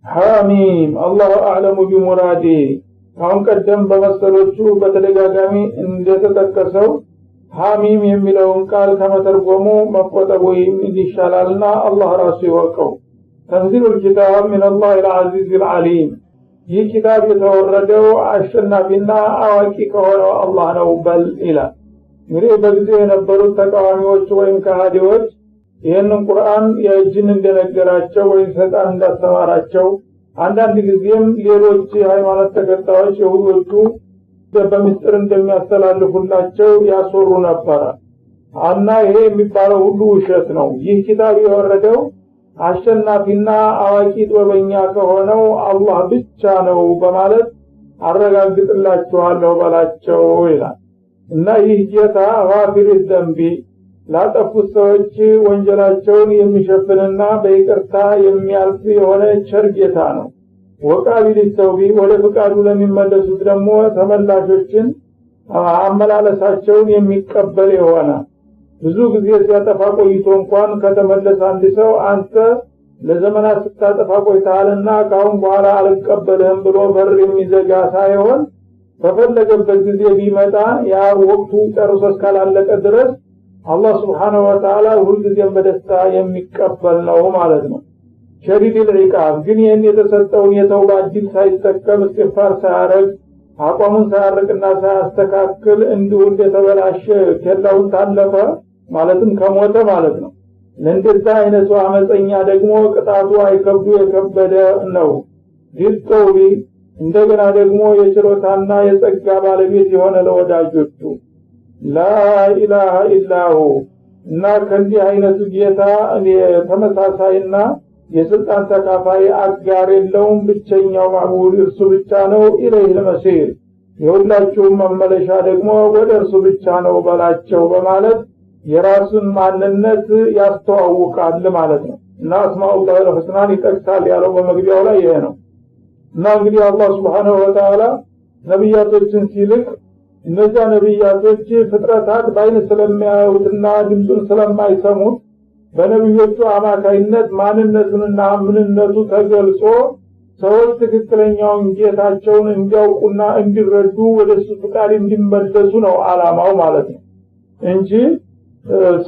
ሐሚም አላሁ አዕለሙ ቢሙራዲ አሁን ቀደም በመሰሎቹ በተደጋጋሚ እንደተጠቀሰው ሐሚም የሚለውን ቃል ከመተርጎሙ መቆጠቡ ይሻላልና አላህ ራሱ ይወቀው። ተንዚሉል ኪታብ ሚነላሂል ዐዚዚል ዐሊም ይህ ኪታብ የተወረደው አሸናፊና አዋቂ ከሆነው አላህ ነው በል ይላል። እንግዲህ በጊዜው የነበሩት ተቃዋሚዎች ወይም ከሃዲዎች ይህንን ቁርአን የጅን እንደነገራቸው ወይም ሰይጣን እንዳስተማራቸው አንዳንድ ጊዜም ሌሎች ሃይማኖት ተከታዮች የሁዶቹ በሚስጥር እንደሚያስተላልፉላቸው ያስወሩ ነበር እና ይሄ የሚባለው ሁሉ ውሸት ነው። ይህ ኪታብ የወረደው አሸናፊና አዋቂ ጥበበኛ ከሆነው አላህ ብቻ ነው በማለት አረጋግጥላችኋለሁ በላቸው ይላል። እና ይህ ጌታ ጋፊር ዘንቢ ላጠፉት ሰዎች ወንጀላቸውን የሚሸፍንና በይቅርታ የሚያልፍ የሆነ ቸር ጌታ ነው። ወቃቢል ተውቢ ወደ ፍቃዱ ለሚመለሱት ደግሞ ተመላሾችን አመላለሳቸውን የሚቀበል የሆነ ብዙ ጊዜ ሲያጠፋ ቆይቶ እንኳን ከተመለሰ አንድ ሰው አንተ ለዘመናት ስታጠፋ ቆይተሃልና ካሁን በኋላ አልቀበልህም ብሎ በር የሚዘጋ ሳይሆን በፈለገበት ጊዜ ቢመጣ ያ ወቅቱ ጨርሶ እስካላለቀ ድረስ አላህ Subhanahu Wa Ta'ala ሁልጊዜም በደስታ የሚቀበል ነው ማለት ነው። ሸዲድል ዒቃብ ግን ይህን የተሰጠውን የተውባ እድል ሳይጠቀም እስትግፋር ሳያረግ አቋሙን ሳያርቅና ሳያስተካክል እንዲሁ እንደተበላሸ ከላውን ታለፈ ማለትም ከሞተ ማለት ነው። ለእንደዛ አይነቱ አመፀኛ ደግሞ ቅጣቱ አይከብዱ የከበደ ነው። ዲልቶዊ እንደገና ደግሞ የችሮታና የጸጋ ባለቤት የሆነ ለወዳጆቹ ላኢላሃ ኢላሁ እና ከዚህ አይነቱ ጌታ ተመሳሳይና የስልጣን ተካፋይ አጋር የለውም። ብቸኛው ማዕቡድ እርሱ ብቻ ነው። ኢለይሂል መሲር የሁላችሁም መመለሻ ደግሞ ወደ እርሱ ብቻ ነው በላቸው በማለት የራሱን ማንነት ያስተዋውቃል ማለት ነው። እና አስማኡላሂል ሁስናን ይጠቅሳል ያለው በመግቢያው ላይ ይሄ ነው። እና እንግዲህ አላህ Subhanahu Wa Ta'ala ነብያቶችን ሲልክ እነዚያ ነብያቶች ፍጥረታት በአይን ስለሚያዩትና ድምፁን ስለማይሰሙት በነብዮቹ አማካይነት ማንነቱንና ምንነቱ ተገልጾ ሰዎች ትክክለኛውን ጌታቸውን እንዲያውቁና እንዲረዱ ወደሱ ፍቃድ እንዲመለሱ ነው አላማው ማለት ነው እንጂ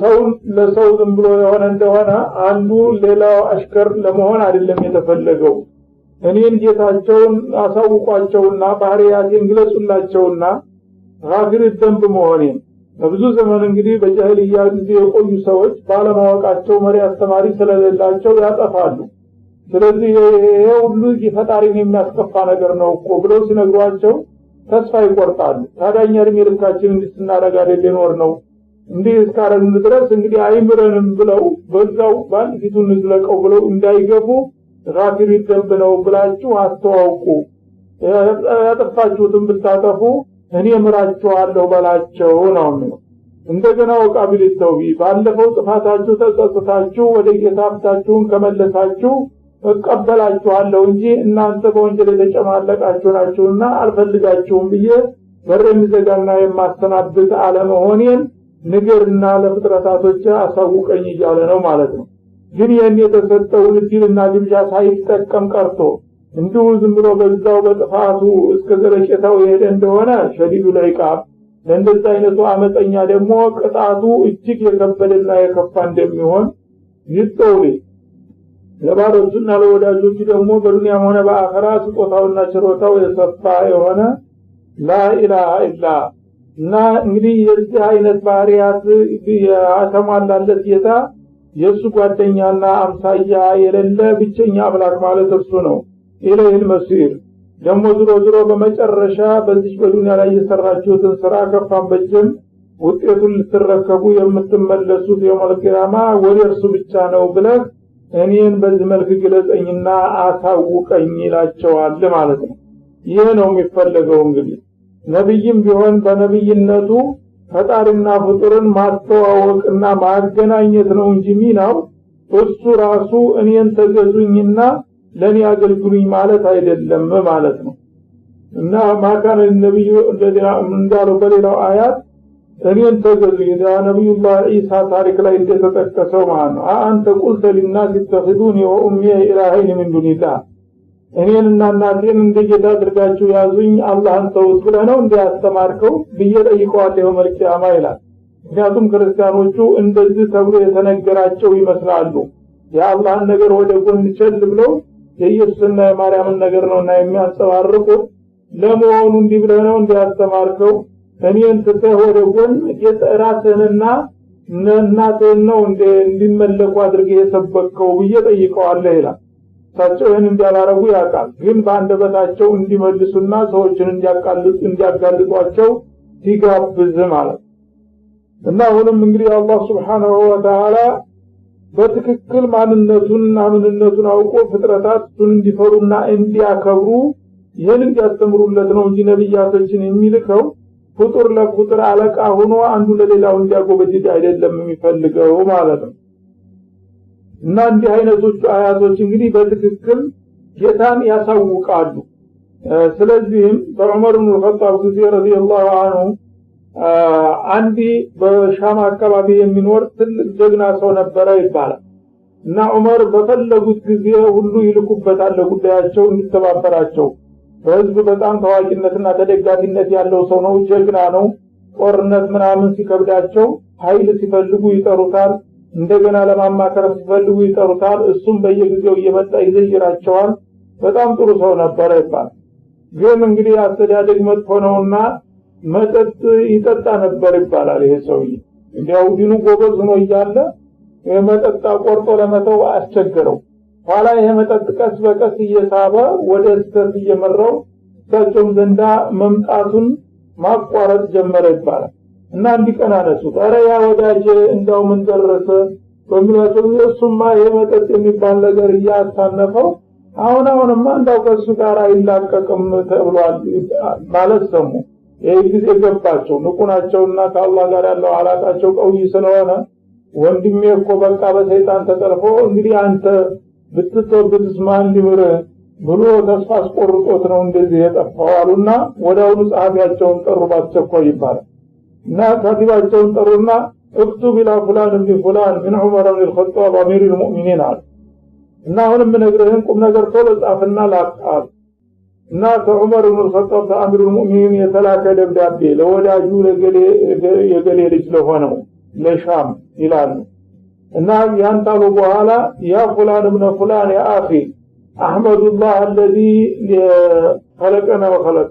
ሰው ለሰው ዝም ብሎ የሆነ እንደሆነ አንዱ ሌላው አሽከር ለመሆን አይደለም የተፈለገው። እኔን ጌታቸውን አሳውቋቸውና ባህሪያቴን ግለጹላቸውና ጋፊር ደንብ መሆኔን በብዙ ዘመን እንግዲህ በጃሂልያ ጊዜ የቆዩ ሰዎች ባለማወቃቸው መሪ አስተማሪ ስለሌላቸው ያጠፋሉ። ስለዚህ ይሄ ሁሉ ፈጣሪን የሚያስከፋ ነገር ነው እኮ ብለው ሲነግሯቸው ተስፋ ይቆርጣሉ። ታዲያኛ ልካችን እንድስናረጋ አይደለም ነው እንዲህ እስካረግን ድረስ እንግዲህ አይምረንም ብለው በዛው ባንድ ፊቱን ዝለቀው ብለው እንዳይገቡ ጋፊር ደንብ ነው ብላችሁ አስተዋውቁ። ያጠፋችሁትን ብታጠፉ እኔ ምራችኋለሁ በላቸው ነው። እንደገና ወቃቢል ተውቢ ባለፈው ጥፋታችሁ ተጸጽታችሁ ወደ ጌታችሁን ከመለሳችሁ እቀበላችኋለሁ እንጂ እናንተ በወንጀል የተጨማለቃችሁ ናችሁና አልፈልጋችሁም ብዬ በር የሚዘጋና የማስተናብት አለመሆኔን ንገርና ለፍጥረታቶች አሳውቀኝ እያለ ነው ማለት ነው። ግን ይህን የተሰጠውን እድልና ግብዣ ሳይጠቀም ቀርቶ እንዲሁ ዝም ብሎ በዛው በጥፋቱ እስከ ዘለቄታው የሄደ እንደሆነ ሸዲዱል ዒቃብ ለእንደዛ አይነቱ አመፀኛ ደግሞ ቅጣቱ እጅግ የከበደና የከፋ እንደሚሆን ይጠውል። ለባሮቹና ለወዳጆቹ ደግሞ በዱንያም ሆነ በአኺራ ስጦታውና ችሮታው የሰፋ የሆነ ላኢላሃ ኢላ እና እንግዲህ የዚህ አይነት ባህሪያት ያተሟላለት ጌታ የሱ ጓደኛና አምሳያ የሌለ ብቸኛ አምላክ ማለት እርሱ ነው። ኢለይሂል መሲር ደግሞ ዝሮ በመጨረሻ በዚህ በዱንያ ላይ የሰራችሁትን ስራ ከፋም በጀም ውጤቱን ልትረከቡ የምትመለሱት የውመል ቂያማ ወደ እርሱ ብቻ ነው ብለህ እኔን በዚህ መልክ ግለጸኝና አሳውቀኝ ይላቸዋል ማለት ነው። ይሄ ነው የሚፈለገው። እንግዲህ ነብይም ቢሆን በነብይነቱ ፈጣሪና ፍጡርን ማስተዋወቅና ማገናኘት ነው እንጂ ሚናው እሱ ራሱ እኔን ተገዙኝና ለኔ አገልግሉኝ ማለት አይደለም ማለት ነው። እና ማካነ ነብዩ እንዳለው በሌላው አያት እኔን ተገዙኝ ነብዩላህ ኢሳ ታሪክ ላይ እንደተጠቀሰው ማለት ነው። አንተ ቁልተ ሊናስ ተخذوني وامي الهين من دون الله እኔንና እናቴን እንደጌታ አድርጋችሁ ያዙኝ አላህን ተውት ብለህ ነው እንዲያስተማርከው ብዬ ጠይቀዋለሁ መልኪያማ ይላል። ምክንያቱም ክርስቲያኖቹ እንደዚህ ተብሎ የተነገራቸው ይመስላሉ። የአላህን ነገር ወደ ጎን ቸል ብለው የኢየሱስና የማርያምን ነገር ነውና የሚያንጸባርቁት። ለመሆኑ እንዲህ ብለህ ነው እንዲያስተማርከው እኔን ትተህ ወደ ጎን ራስህንና እናትህን ነው እንዲመለኩ አድርገህ የሰበከው ብዬ ጠይቀዋለሁ ይላል። እሳቸው ይህን እንዲያላረጉ ያውቃል፣ ግን በአንደበታቸው እንዲመልሱና ሰዎችን እንዲያጋልጧቸው ሲጋብዝ ማለት እና አሁንም እንግዲህ አላህ Subhanahu Wa Ta'ala በትክክል ማንነቱንና ምንነቱን አውቆ ፍጥረታቱን እንዲፈሩና እንዲያከብሩ ይህን እንዲያስተምሩለት ነው እንጂ ነብያቶችን የሚልከው ፍጡር ለፍጡር አለቃ ሆኖ አንዱ ለሌላው እንዲያጎበድድ አይደለም የሚፈልገው ማለት ነው። እና እንዲህ አይነቶቹ አያቶች እንግዲህ በትክክል ጌታን ያሳውቃሉ። ስለዚህም በዑመር ኢብኑ ኸጣብ ጊዜ ረዲየላሁ ዐንሁ አንዲ በሻም አካባቢ የሚኖር ትልቅ ጀግና ሰው ነበረ ይባላል። እና ዑመር በፈለጉት ጊዜ ሁሉ ይልኩበታል ለጉዳያቸው እንዲተባበራቸው። በህዝብ በጣም ታዋቂነትና ተደጋፊነት ያለው ሰው ነው፣ ጀግና ነው። ጦርነት ምናምን ሲከብዳቸው ኃይል ሲፈልጉ ይጠሩታል፣ እንደገና ለማማከር ሲፈልጉ ይጠሩታል። እሱም በየጊዜው እየመጣ ይዘይራቸዋል። በጣም ጥሩ ሰው ነበረ ይባላል። ግን እንግዲህ አስተዳደግ መጥፎ ነውና መጠጥ ይጠጣ ነበር ይባላል። ይሄ ሰውዬ እንዲያው ዲኑ ጎበዝ ሆኖ እያለ የመጠጥ ቆርጦ ለመተው አስቸገረው። ኋላ ይሄ መጠጥ ቀስ በቀስ እየሳበ ወደ ስተት እየመራው እሳቸውም ዘንዳ መምጣቱን ማቋረጥ ጀመረ ይባላል። እና እንዲቀና ነሱ ኧረ ያ ወዳጄ እንዳው ምን ደረሰ በሚላቸው እሱማ ይሄ መጠጥ የሚባል ነገር እያሳነፈው አሁንማ እንዳው ከሱ ጋር አይላቀቅም ተብሏል ማለት ሰሙ። ይሄ ጊዜ ገባቸው ንቁናቸውና ከአላህ ጋር ያለው አላቃቸው ቀውይ ስለሆነ ወንድሜ እኮ በቃ በሰይጣን ተጠልፎ እንግዲህ አንተ ብትተውብትስ ማን ሊምር ብሎ ተስፋ አስቆርጦት ነው እንደዚህ የጠፋው አሉና ወዳውኑ ጻፊያቸውን ጠሩ ባስቸኳይ ይባላል። እና ካቲባቸውን ጠሩና اكتب الى فلان ابن فلان من عمر بن الخطاب امير المؤمنين አሉ። እና አሁንም ነገርህን ቁም ነገር ቶሎ ጻፍና ላቃል። እና ከዑመር ኢብኑ الخطاب አሚሩ المؤمنين የተላከ ደብዳቤ ለወዳጁ የገሌ ልጅ ለሆነው ለሻም ይላሉ። እና ያንታሉ በኋላ ያ فلان ابن فلان يا اخي احمد الله الذي خلقنا وخلق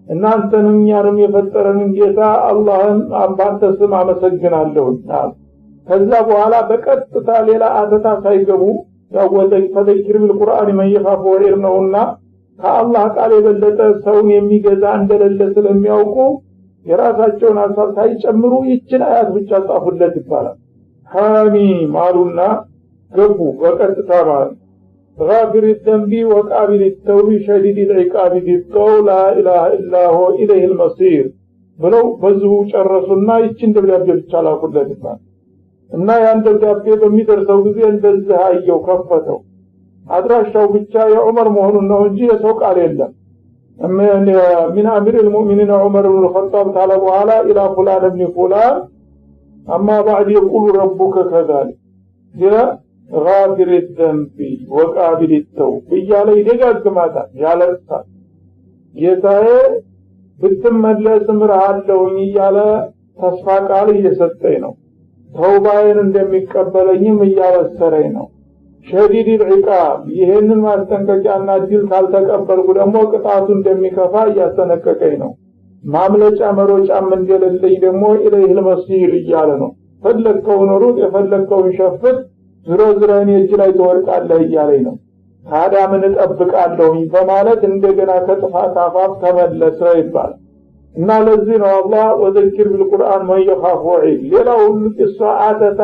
እናንተንም እኛንም የፈጠረንን ጌታ አላህን አባንተ ስም አመሰግናለሁ። ከዛ በኋላ በቀጥታ ሌላ አተታ ሳይገቡ ያወለይ ፈደክር بالقرآن من يخاف ወሬር ነውና ከአላህ ቃል የበለጠ ሰውን የሚገዛ እንደሌለ ስለሚያውቁ የራሳቸውን ሐሳብ ሳይጨምሩ ይችን አያት ብቻ ጻፉለት ይባላል። ሐሚም አሉና ገቡ በቀጥታ ማለት غافر الذنب وقابل التوب شديد العقاب ذي الطول لا اله الا هو اليه المصير ብለው በዚሁ ጨረሱና ይችን ደብዳቤ ብቻ ላኩለት ይባላል። እና ያን ደብዳቤ በሚደርሰው ጊዜ እንደዚህ አየው ከፈተው። አድራሻው ብቻ የዑመር መሆኑን ነው እንጂ የሰው ቃል የለም። من امير المؤمنين عمر بن الخطاب تعالى بኋላ الى فلان ابن فلان اما بعد يقول ربك كذلك يا غافر الذنب وقابل التوب እያለ ይደጋግማታል ያለቅሳል። ጌታዬ ብትመለስ ምርሃለሁ እያለ ተስፋ ቃል እየሰጠኝ ነው። ተውባዬን እንደሚቀበለኝም እያበሰረኝ ነው። شديد العقاب ይሄንን ማስጠንቀቂያና ድል ካልተቀበልኩ ደግሞ ቅጣቱ እንደሚከፋ እያስጠነቀቀኝ ነው። ማምለጫ መሮጫም እንደሌለኝ ደግሞ ኢለይሂ المصير እያለ ነው። ፈለከውን ሩጥ የፈለከውን ሸፍት ዝሮ ዝሮን እጅ ላይ ተወርቃለህ እያለኝ ነው። ታዲያ ምን እጠብቃለሁ በማለት እንደገና ከጥፋት አፋፍ ተመለሰ ይባላል። እና ለዚህ ነው አላህ ወዘክር بالقرآن من يخاف وعيد ሌላው ሁሉ አተታ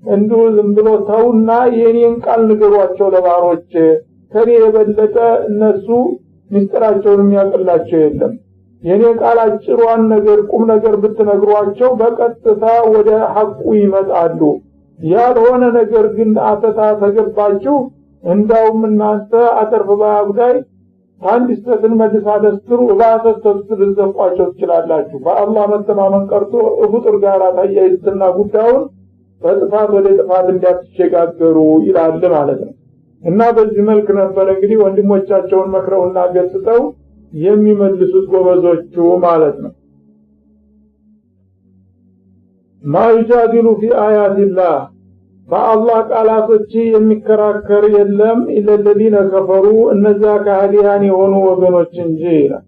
እንዲሁ ዝም ብሎ ተውና የኔን ቃል ንገሯቸው ለባሮች ከኔ የበለጠ እነሱ ምስጢራቸውን የሚያቀላቸው የለም። የኔ ቃል አጭሯን ነገር ቁም ነገር ብትነግሯቸው በቀጥታ ወደ ሐቁ ይመጣሉ። ያልሆነ ነገር ግን አተታ ተገባችሁ እንዳውም እናንተ አተርፍ ባጉዳይ አንድ ስተትን መልሳ ደስትሩ ባሰስተልዘቋቸው ትችላላችሁ። በአላህ መተማመን ቀርቶ ፍጡር ጋር ታያይዝና ጉዳዩን በጥፋት ወደ ጥፋት እንዲያስቸጋገሩ ይላል ማለት ነው። እና በዚህ መልክ ነበር እንግዲህ ወንድሞቻቸውን መክረውና ገጽተው የሚመልሱት ጎበዞቹ ማለት ነው። ማይጃዲሉ ፊ አያቲላህ በአላህ ቃላቶች የሚከራከር የለም ኢለለዚነ ከፈሩ እነዛ ከሃዲያን የሆኑ ወገኖች እንጂ ይላል።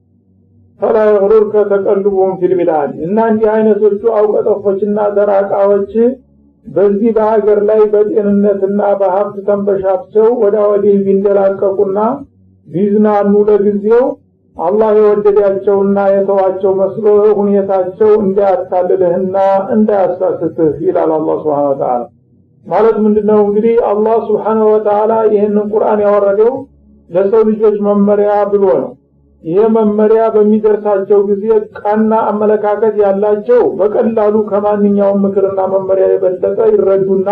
ፈላ ይغررك ተቀልቡም ፊል ቢላድ እና እንዲህ አይነቶቹ አውቀጠፎችና ደራቃዎች በዚህ በሀገር ላይ በጤንነትና በሀብት ተንበሻብቸው ወደ ወዲህ ቢንደላቀቁና ቢዝናኑ ለጊዜው አላህ የወደዳቸውና የተዋቸው መስሎ ሁኔታቸው እንዳያታልልህና እንዳያሳስትህ ይላል አላህ Subhanahu Wa Ta'ala። ማለት ምንድነው እንግዲህ አላህ Subhanahu Wa Ta'ala ይሄንን ቁርአን ያወረደው ለሰው ልጆች መመሪያ ብሎ ነው። ይሄ መመሪያ በሚደርሳቸው ጊዜ ቀና አመለካከት ያላቸው በቀላሉ ከማንኛውም ምክርና መመሪያ የበለጠ ይረዱና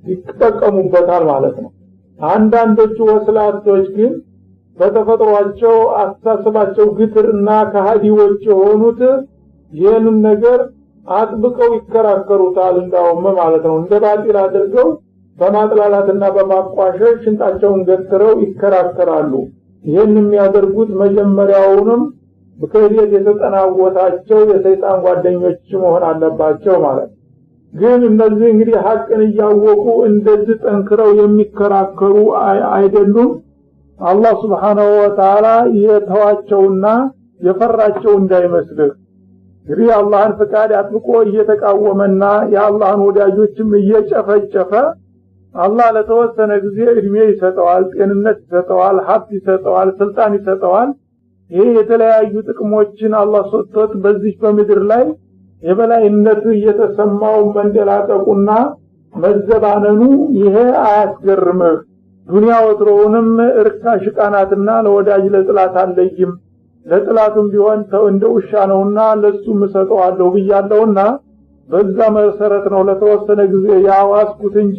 ይጠቀሙበታል ማለት ነው። አንዳንዶቹ ወስላቶች ግን በተፈጥሯቸው አስተሳሰባቸው ግትርና ከሃዲዎች የሆኑት ይህንን ነገር አጥብቀው ይከራከሩታል እንደውም ማለት ነው። እንደ ባጢል አድርገው በማጥላላትና በማቋሸሽ ሽንጣቸውን ገትረው ይከራከራሉ። ይህን የሚያደርጉት መጀመሪያውንም በከህዲት የተጠናወታቸው የሰይጣን ጓደኞች መሆን አለባቸው ማለት ነው። ግን እነዚህ እንግዲህ ሐቅን እያወቁ እንደዚህ ጠንክረው የሚከራከሩ አይደሉም። አላህ Subhanahu Wa Ta'ala የተዋቸውና የፈራቸው እንዳይመስልህ። እንግዲህ አላህን ፍቃድ አጥብቆ እየተቃወመና የአላህን ወዳጆችም እየጨፈጨፈ አላህ ለተወሰነ ጊዜ እድሜ ይሰጠዋል፣ ጤንነት ይሰጠዋል፣ ሀብት ይሰጠዋል፣ ስልጣን ይሰጠዋል። ይሄ የተለያዩ ጥቅሞችን አላህ ሰጥቶት በዚህ በምድር ላይ የበላይነት እየተሰማው መንደላቀቁና መዘባነኑ ይሄ አያስገርምህ። ዱንያ ወትሮውንም እርካሽ ቃናትና ለወዳጅ ለጥላት አለይም ለጥላቱም ቢሆን ተው እንደ ውሻ ነውና ለሱም ሰጠዋለሁ ብያለሁና በዛ መሰረት ነው ለተወሰነ ጊዜ ያዋስኩት እንጂ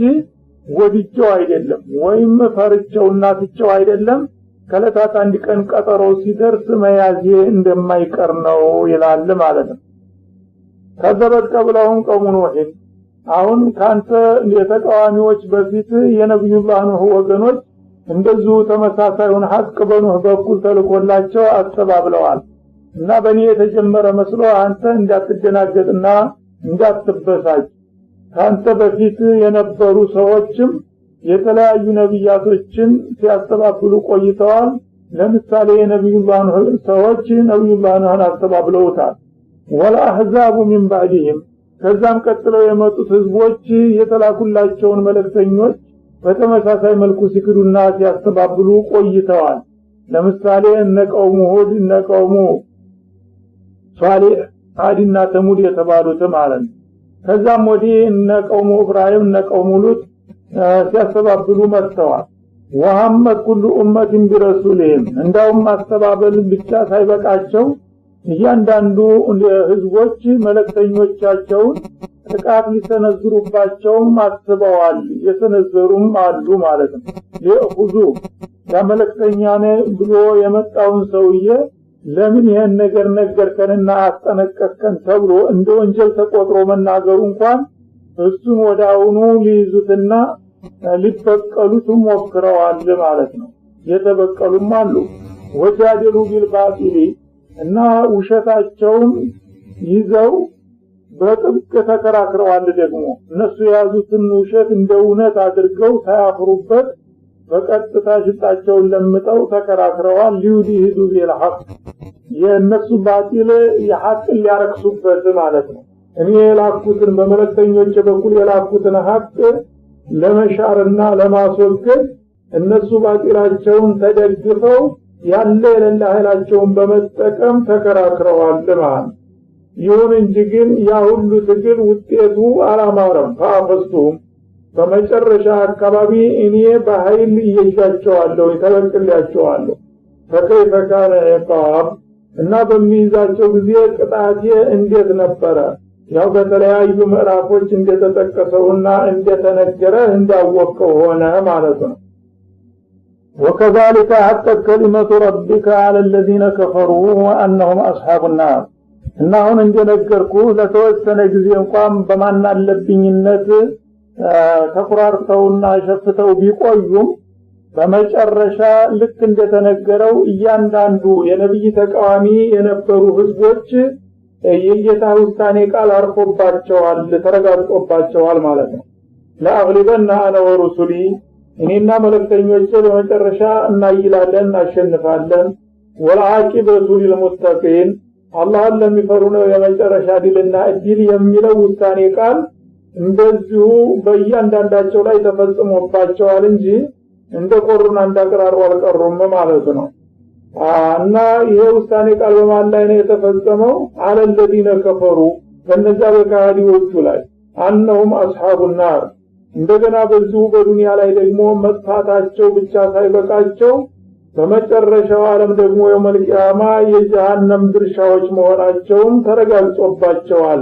ወድጄው አይደለም ወይም ፈርቼውና ትቼው አይደለም። ከለታት አንድ ቀን ቀጠሮ ሲደርስ መያዜ እንደማይቀር ነው ይላል ማለት ነው። ከዘበት ቀብለውም ቀውሙ ኑህ አሁን ካንተ የተቃዋሚዎች በፊት የነብዩላህ ኑህ ወገኖች እንደዚሁ ተመሳሳዩን ሐቅ በኑህ በኩል ተልኮላቸው አስተባብለዋል እና በእኔ የተጀመረ መስሎ አንተ እንዳትደናገጥና እንዳትበሳጭ ካንተ በፊት የነበሩ ሰዎችም የተለያዩ ነብያቶችን ሲያስተባብሉ ቆይተዋል። ለምሳሌ የነብዩላህ ኑህ ሰዎች ነብዩላህ ኑህን አስተባብለውታል። ወልአህዛቡ ሚን ባዕዲሂም ከዛም ቀጥለው የመጡት ህዝቦች የተላኩላቸውን መልእክተኞች በተመሳሳይ መልኩ ሲክዱና ሲያስተባብሉ ቆይተዋል። ለምሳሌ እነ ቀውሙ ሁድ እነ ቀውሙ ሷሊህ አዲና ተሙድ የተባሉት ማለት ነው። ከዛም ወዲህ እነ ቀውሙ ኢብራሂም እነ ቀውሙ ሉጥ ሲያስተባብሉ መጥተዋል። ወሐመድ ኩሉ ኡመቲን ቢረሱልህም እንዳውም ማስተባበል ብቻ ሳይበቃቸው እያንዳንዱ ህዝቦች መልእክተኞቻቸውን ጥቃት ሊሰነዝሩባቸውም አስበዋል፣ የሰነዘሩም አሉ ማለት ነው። ለኹዙ ያመለክተኛነ ብሎ የመጣውን ሰውዬ ለምን ይሄን ነገር ነገርከንና አስጠነቀቅከን ተብሎ እንደ ወንጀል ተቆጥሮ መናገሩ እንኳን እሱን ወዳውኑ ሊይዙትና ሊበቀሉት ሞክረዋል ማለት ነው። የተበቀሉም አሉ። ወጃደሉ ቢልባጢል እና ውሸታቸውን ይዘው በጥብቅ ተከራክረዋል። ደግሞ እነሱ የያዙትን ውሸት እንደ እውነት አድርገው ሳያፍሩበት በቀጥታ ሽጣቸውን ለምጠው ተከራክረዋል። ሊዩዲሂዱ ቢልሐቅ የነሱ ባጢል የሐቅ ሊያረክሱበት ማለት ነው። እኔ የላኩትን በመለክተኞች በኩል የላኩትን ሐቅ ለመሻርና ለማስወገድ እነሱ ባጢላቸውን ተደግፈው ያለ የሌለ ኃይላቸውን በመጠቀም ተከራክረዋል ማለት። ይሁን እንጂ ግን ያ ሁሉ ትግል ውጤቱ አላማረም። ፈአፈስቱም በመጨረሻ አካባቢ እኔ በኃይል እየያዛቸዋለሁ ተበቅላቸዋለሁ። ፈከይፈ ካነ ኢቃብ እና በሚይዛቸው ጊዜ ቅጣቴ እንዴት ነበረ? ያው በተለያዩ ምዕራፎች እንደተጠቀሰውና እንደተነገረ እንዳወቀው ሆነ ማለት ነው። وكذلك حقت كلمة ربك على الذين كفروا وأنهم أصحاب النار እና አሁን እንደነገርኩ ለተወሰነ ጊዜ እንኳን በማናለብኝነት ተቆራርተውና ሸፍተው ቢቆዩም በመጨረሻ ልክ እንደተነገረው እያንዳንዱ የነብይ ተቃዋሚ የነበሩ ህዝቦች የጌታ ውሳኔ ቃል አርፎባቸዋል ተረጋግጦባቸዋል ማለት ነው። ለአግሊበና አነ ወሩሱሊ እኔና መለክተኞቼ በመጨረሻ እናይላለን እናሸንፋለን። ወልዓቂበቱ ሊልሙተቂን አላህን ለሚፈሩ ነው የመጨረሻ ድልና እድል የሚለው ውሳኔ ቃል እንደዚሁ በእያንዳንዳቸው ላይ ተፈጽሞባቸዋል እንጂ እንደቆሩና እንዳቀራሩ አልቀሩም ማለት ነው። እና ይሄ ውሳኔ ቃል በማን ላይ ነው የተፈጸመው? አለለዲነ ከፈሩ በነዛ በካህዲዎቹ ላይ አንነሁም አስሐቡን ናር። እንደገና በዚሁ በዱንያ ላይ ደግሞ መጥፋታቸው ብቻ ሳይበቃቸው በመጨረሻው ዓለም ደግሞ የውመል ቂያማ የጀሃነም ድርሻዎች መሆናቸውም ተረጋግጦባቸዋል።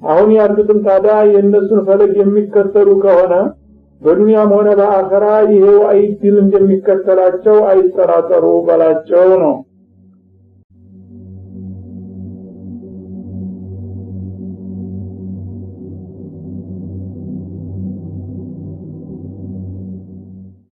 አሁን ያሉትም ታዲያ የእነሱን ፈለግ የሚከተሉ ከሆነ በዱንያም ሆነ በአኺራ ይሄው አይድል እንደሚከተላቸው አይጠራጠሩ በላቸው ነው።